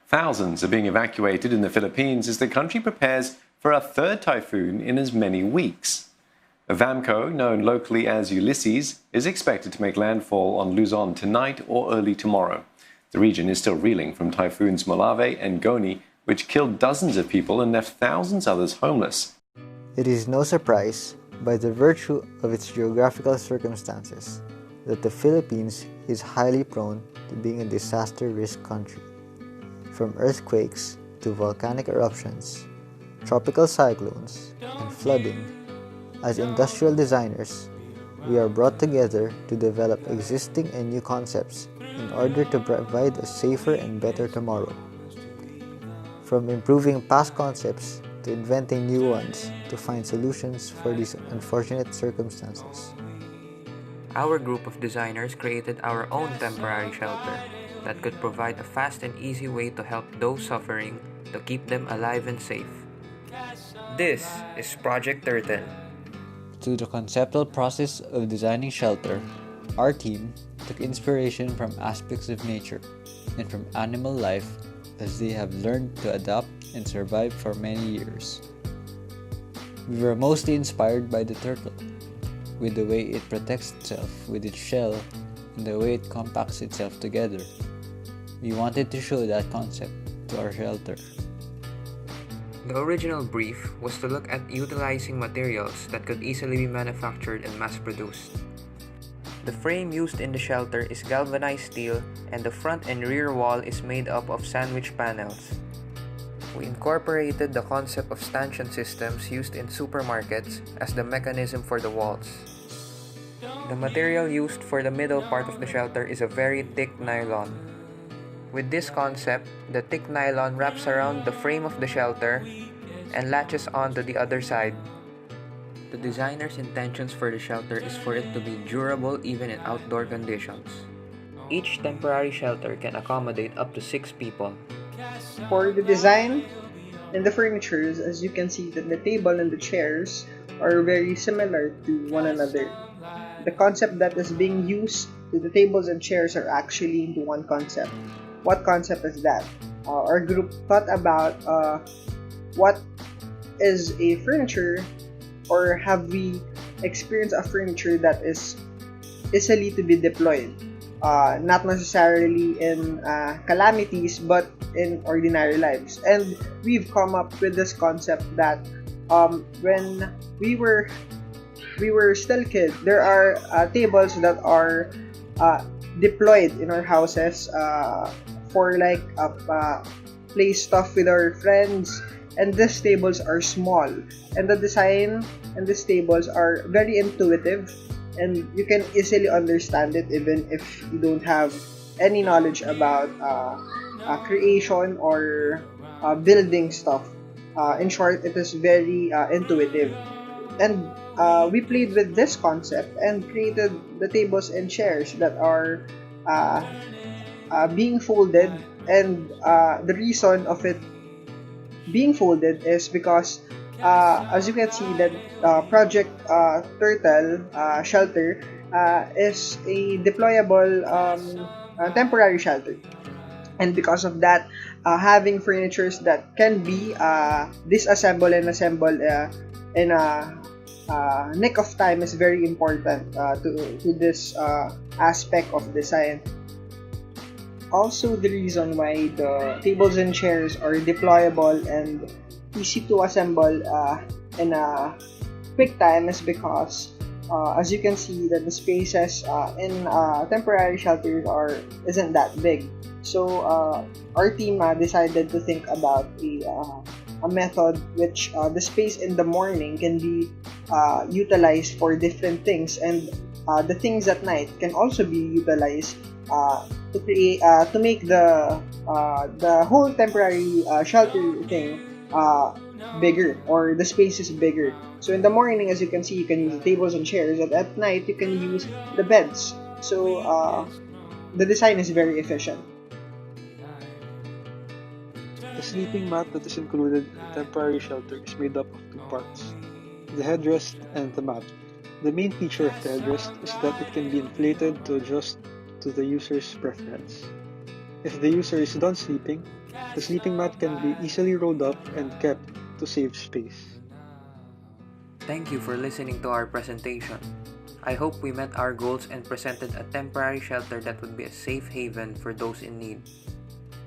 Thousands are being evacuated in the Philippines as the country prepares for a third typhoon in as many weeks. Vamco, known locally as Ulysses, is expected to make landfall on Luzon tonight or early tomorrow. The region is still reeling from typhoons Molave and Goni, which killed dozens of people and left thousands others homeless. It is no surprise, by the virtue of its geographical circumstances, that the Philippines is highly prone to being a disaster risk country. From earthquakes to volcanic eruptions, tropical cyclones, and flooding, as industrial designers, we are brought together to develop existing and new concepts in order to provide a safer and better tomorrow. From improving past concepts to inventing new ones to find solutions for these unfortunate circumstances. Our group of designers created our own temporary shelter that could provide a fast and easy way to help those suffering to keep them alive and safe. This is Project Turtle. Through the conceptual process of designing shelter, our team took inspiration from aspects of nature and from animal life as they have learned to adapt and survive for many years. We were mostly inspired by the turtle, with the way it protects itself with its shell and the way it compacts itself together. We wanted to show that concept to our shelter. The original brief was to look at utilizing materials that could easily be manufactured and mass-produced. The frame used in the shelter is galvanized steel and the front and rear wall is made up of sandwich panels. We incorporated the concept of stanchion systems used in supermarkets as the mechanism for the walls. The material used for the middle part of the shelter is a very thick nylon. With this concept, the thick nylon wraps around the frame of the shelter and latches onto the other side. The designer's intentions for the shelter is for it to be durable even in outdoor conditions. Each temporary shelter can accommodate up to 6 people. For the design and the furnitures, as you can see that the table and the chairs are very similar to one another. The concept that is being used to the tables and chairs are actually into one concept. What concept is that? Our group thought about what is a furniture, or have we experienced a furniture that is easily to be deployed, not necessarily in calamities but in ordinary lives. And we've come up with this concept that when we were still kids, there are tables that are deployed in our houses for like play stuff with our friends, and these tables are small, and the design and these tables are very intuitive and you can easily understand it even if you don't have any knowledge about creation or building stuff. In short, it is very intuitive, and we played with this concept and created the tables and chairs that are being folded. And the reason of it being folded is because as you can see that Project Turtle shelter is a deployable temporary shelter, and because of that, having furnitures that can be disassembled and assembled in a nick of time is very important to this aspect of design. Also, the reason why the tables and chairs are deployable and easy to assemble in a quick time is because, as you can see, that the spaces in temporary shelters isn't that big. So our team decided to think about a method which the space in the morning can be utilized for different things, and the things at night can also be utilized to create to make the whole temporary shelter thing bigger, or the space is bigger. So in the morning, as you can see, you can use the tables and chairs, and at night you can use the beds. So the design is very efficient. The sleeping mat that is included in the temporary shelter is made up of two parts: the headrest and the mat. The main feature of the headrest is that it can be inflated to adjust to the user's preference. If the user is done sleeping, the sleeping mat can be easily rolled up and kept to save space. Thank you for listening to our presentation. I hope we met our goals and presented a temporary shelter that would be a safe haven for those in need.